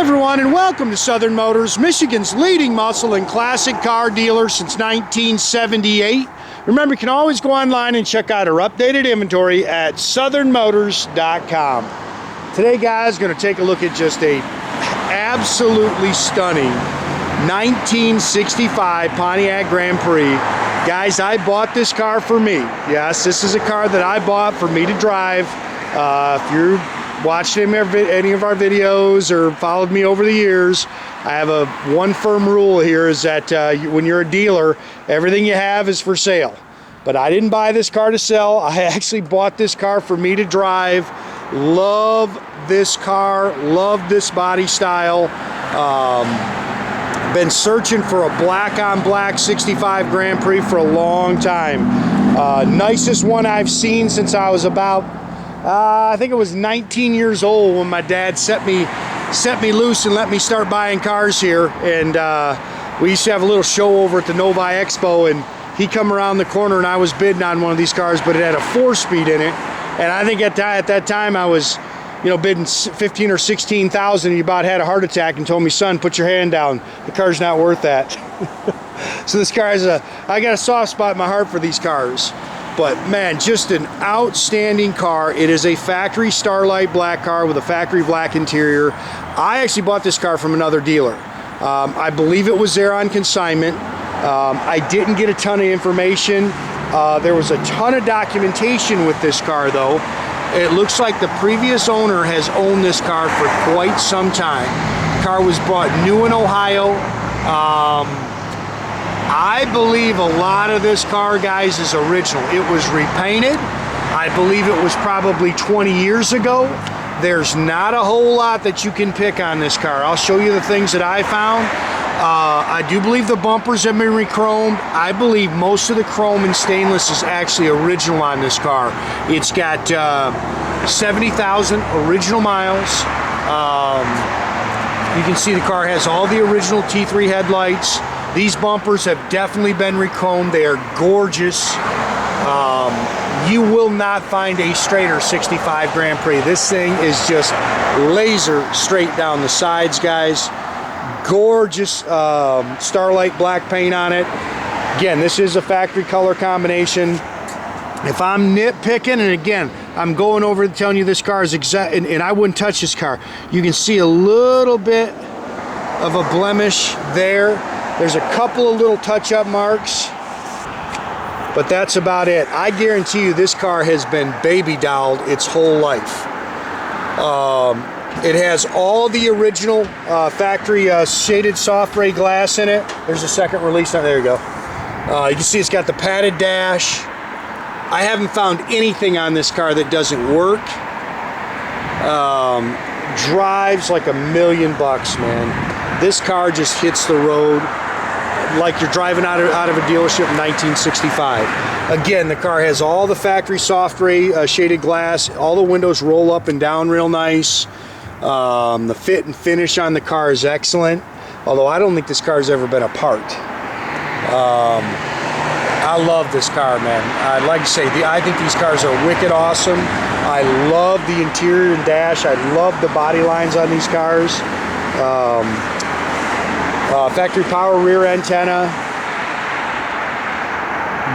everyone, and welcome to Southern Motors, Michigan's leading muscle and classic car dealer since 1978. Remember, you can always go online and check out our updated inventory at southernmotors.com. Today, guys, going to take a look at just a absolutely stunning 1965 Pontiac Grand Prix. Guys, I bought this car for me. Yes, this is a car that I bought for me to drive. If you're watched any of our videos or followed me over the years, I have one firm rule here is that when you're a dealer, everything you have is for sale. But I didn't buy this car to sell. I actually bought this car for me to drive. Love this car, love this body style. Been searching for a black on black 65 Grand Prix for a long time. Nicest one I've seen since I was about I think it was 19 years old when my dad set me loose and let me start buying cars here. And we used to have a little show over at the Novi Expo, and he come around the corner and I was bidding on one of these cars, but it had a 4-speed in it. And I think at that time I was, bidding 15 or 16,000. He about had a heart attack and told me, son, put your hand down. The car's not worth that. So this car is I got a soft spot in my heart for these cars. But man, just an outstanding car. It is a factory Starlight black car with a factory black interior. I actually bought this car from another dealer. I believe it was there on consignment. I didn't get a ton of information. There was a ton of documentation with this car though. It looks like the previous owner has owned this car for quite some time. The car was bought new in Ohio. I believe a lot of this car, guys, is original. It was repainted. I believe it was probably 20 years ago. There's not a whole lot that you can pick on this car. I'll show you the things that I found. I do believe the bumpers have been re-chromed. I believe most of the chrome and stainless is actually original on this car. It's got 70,000 original miles. You can see the car has all the original T3 headlights. These bumpers have definitely been re-chromed. They are gorgeous. You will not find a straighter 65 Grand Prix. This thing is just laser straight down the sides, guys. Gorgeous Starlight black paint on it. Again, this is a factory color combination. If I'm nitpicking, and again, I'm going over and telling you this car is exact, and I wouldn't touch this car. You can see a little bit of a blemish there. There's a couple of little touch-up marks, but that's about it. I guarantee you this car has been baby dolled its whole life. It has all the original factory shaded SoftRay glass in it. There's a second release. There you go. You can see it's got the padded dash. I haven't found anything on this car that doesn't work. Drives like $1,000,000, man. This car just hits the road like you're driving out of a dealership in 1965. Again, the car has all the factory SoftRay shaded glass. All the windows roll up and down real nice. The fit and finish on the car is excellent, although I don't think this car's ever been apart. I love this car, man. I'd like to say, I think these cars are wicked awesome. I love the interior and dash. I love the body lines on these cars. Factory power rear antenna.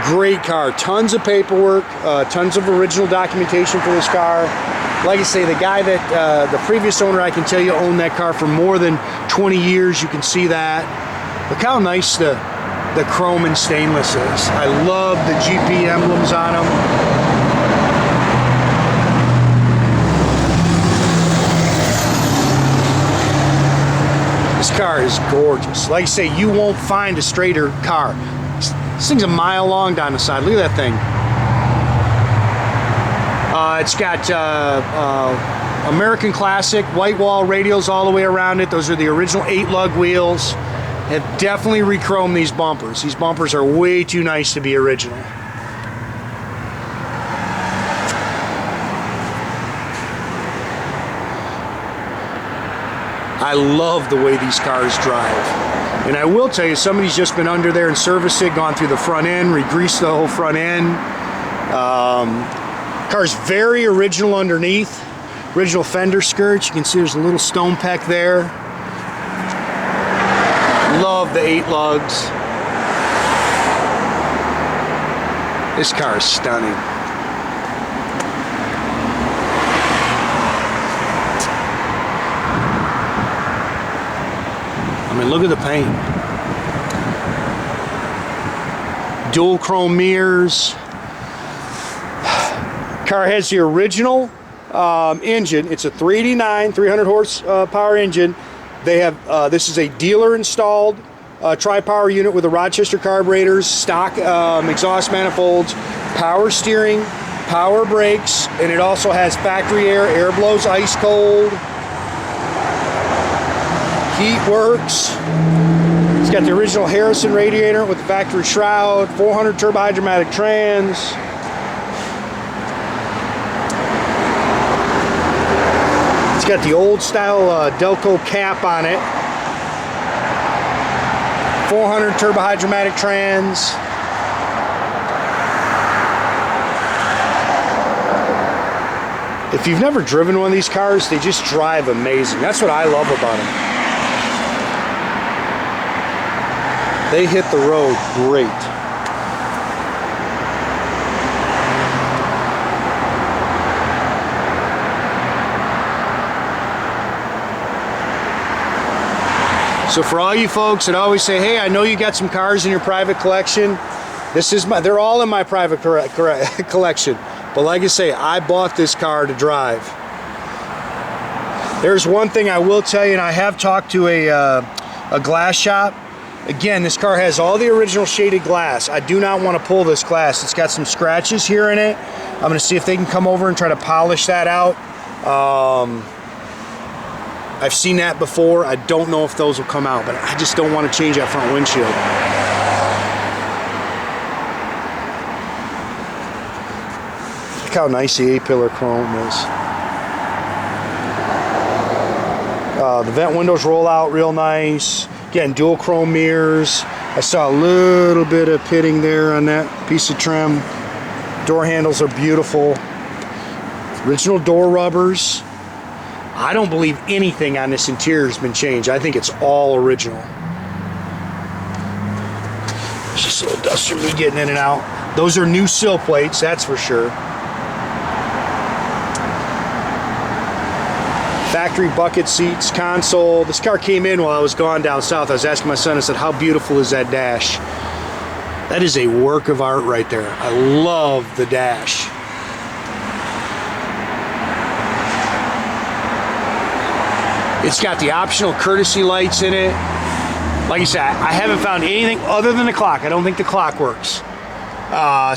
Great car. Tons of paperwork. Tons of original documentation for this car. Like I say, the guy that the previous owner, I can tell you, owned that car for more than 20 years. You can see that. Look how nice the chrome and stainless is. I love the GP emblems on them. This car is gorgeous. Like I say, you won't find a straighter car. This thing's a mile long down the side. Look at that thing. It's got American Classic white wall radials all the way around it. Those are the original 8-lug wheels. Have definitely re-chromed these bumpers. These bumpers are way too nice to be original. I love the way these cars drive. And I will tell you, somebody's just been under there and serviced it, gone through the front end, re-greased the whole front end. Car's very original underneath. Original fender skirts. You can see there's a little stone peck there. Love the 8 lugs. This car is stunning. I mean, look at the paint. Dual chrome mirrors. Car has the original engine. It's a 389 300 horsepower engine. They have this is a dealer installed tri-power unit with a Rochester carburetors, stock exhaust manifolds, power steering, power brakes, and it also has factory air. Air blows ice cold. Heat works. It's got the original Harrison radiator with the factory shroud, 400 turbohydramatic trans. It's got the old style Delco cap on it. 400 turbohydramatic trans. If you've never driven one of these cars, they just drive amazing. That's what I love about them. They hit the road great. So for all you folks that always say, hey, I know you got some cars in your private collection, this is they're all in my private collection. But like I say, I bought this car to drive. There's one thing I will tell you, and I have talked to a glass shop. Again, this car has all the original shaded glass. I do not want to pull this glass. It's got some scratches here in it. I'm going to see if they can come over and try to polish that out. I've seen that before. I don't know if those will come out, but I just don't want to change that front windshield. Look how nice the A-pillar chrome is. The vent windows roll out real nice. Again, dual chrome mirrors. I saw a little bit of pitting there on that piece of trim. Door handles are beautiful. Original door rubbers. I don't believe anything on this interior has been changed. I think it's all original. It's just a little dust from me getting in and out. Those are new sill plates, that's for sure. Factory bucket seats, console. This car came in while I was gone down south. I was asking my son, I said, how beautiful is that dash? That is a work of art right there. I love the dash. It's got the optional courtesy lights in it. Like I said, I haven't found anything other than the clock. I don't think the clock works.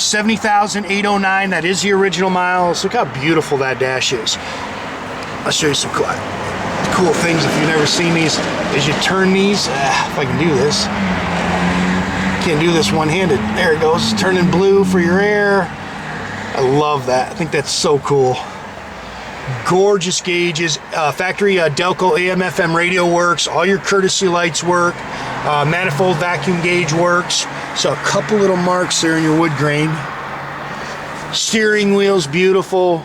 70,809, that is the original miles. Look how beautiful that dash is. I'll show you some cool things if you've never seen these. As you turn these, if I can do this. Can't do this one-handed. There it goes, turning blue for your air. I love that. I think that's so cool. Gorgeous gauges. Factory Delco AM/FM radio works. All your courtesy lights work. Manifold vacuum gauge works. So a couple little marks there in your wood grain. Steering wheel's beautiful.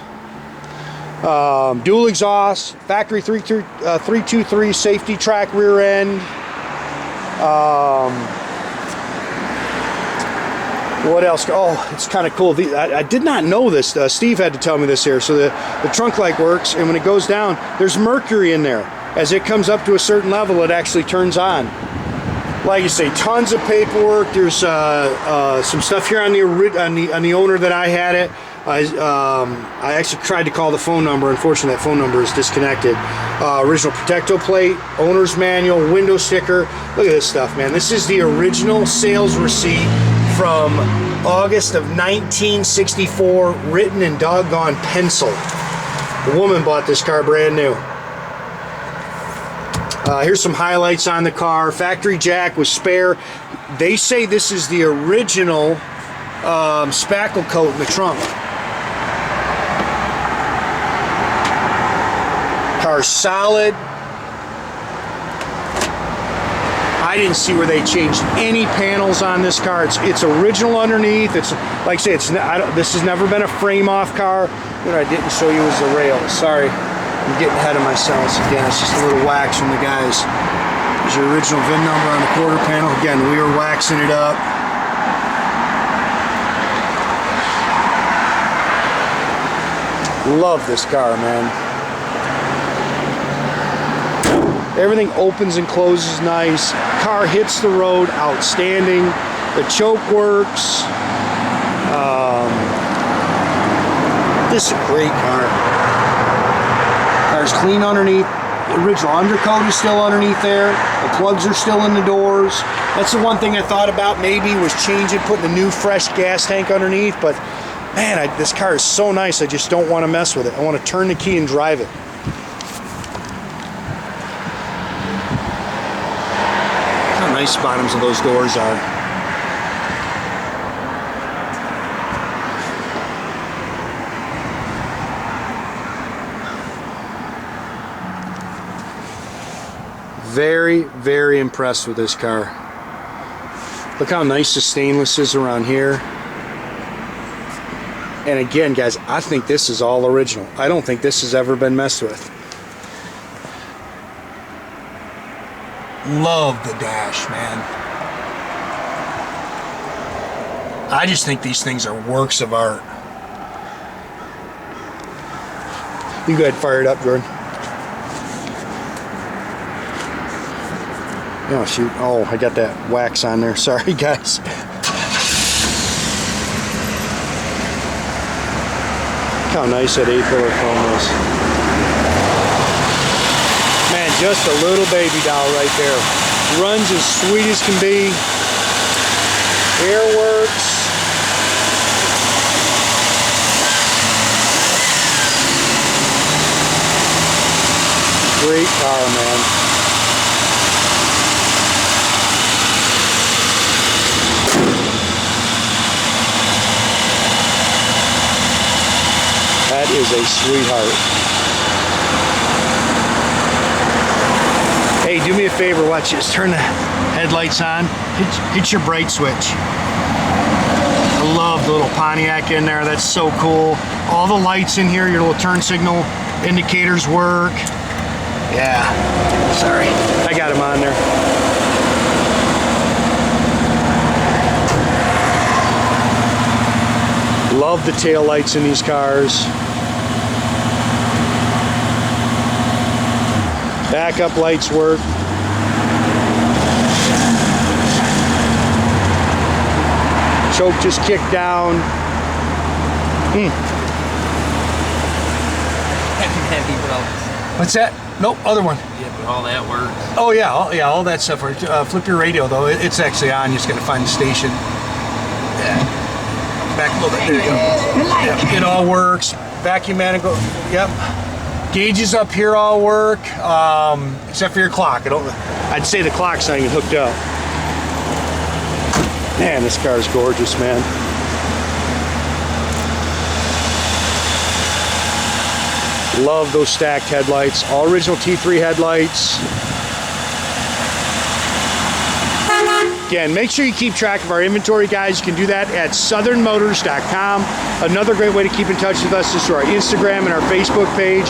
Dual exhaust, factory 323 safety track rear end. What else? Oh, it's kind of cool. I did not know this. Steve had to tell me this here. So the trunk light works, and when it goes down, there's mercury in there. As it comes up to a certain level, it actually turns on. Like you say, tons of paperwork. There's some stuff here on the owner that I had it. I actually tried to call the phone number. Unfortunately, that phone number is disconnected. Original Protecto plate, owner's manual, window sticker. Look at this stuff, man. This is the original sales receipt from August of 1964, written in doggone pencil. The woman bought this car brand new. Here's some highlights on the car. Factory jack with spare. They say this is the original spackle coat in the trunk. Car's solid. I didn't see where they changed any panels on this car. It's original underneath. It's like I say, this has never been a frame off car. What I didn't show you was the rails. Sorry, I'm getting ahead of myself again. It's just a little wax from the guys. There's your original VIN number on the quarter panel. Again, we were waxing it up. Love this car, man. Everything opens and closes nice. Car hits the road, outstanding. The choke works. This is a great car. Car's clean underneath. The original undercoat is still underneath there. The plugs are still in the doors. That's the one thing I thought about maybe was changing, putting a new fresh gas tank underneath, but man, this car is so nice, I just don't want to mess with it. I want to turn the key and drive it. How nice the bottoms of those doors are. Very, very impressed with this car. Look how nice the stainless is around here. And again, guys, I think this is all original. I don't think this has ever been messed with. Love the dash, man. I just think these things are works of art. You go ahead and fire it up, Jordan. Oh shoot, oh, I got that wax on there. Sorry, guys. Look how nice that 8-pillar chrome is. Man, just a little baby doll right there. Runs as sweet as can be. Air works. Great car, man. That is a sweetheart. Hey, do me a favor, watch this. Turn the headlights on. Hit your bright switch. I love the little Pontiac in there. That's so cool. All the lights in here, your little turn signal indicators work. Yeah, sorry. I got them on there. Love the tail lights in these cars. Backup lights work. Choke just kicked down. What's that? Nope, other one. Yeah, but all that works. Oh yeah, all that stuff works. Flip your radio though. It's actually on. You just got to find the station. Yeah. Back a little bit. There you go. Yep, it all works. Vacuum manifold. Yep. Gauges up here all work, except for your clock. I'd say the clock's not even hooked up. Man, this car is gorgeous, man. Love those stacked headlights. All original T3 headlights. Again, make sure you keep track of our inventory, guys. You can do that at southernmotors.com. Another great way to keep in touch with us is through our Instagram and our Facebook page.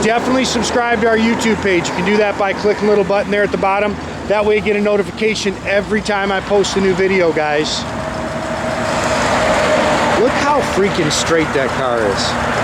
Definitely subscribe to our YouTube page. You can do that by clicking the little button there at the bottom. That way you get a notification every time I post a new video, guys. Look how freaking straight that car is.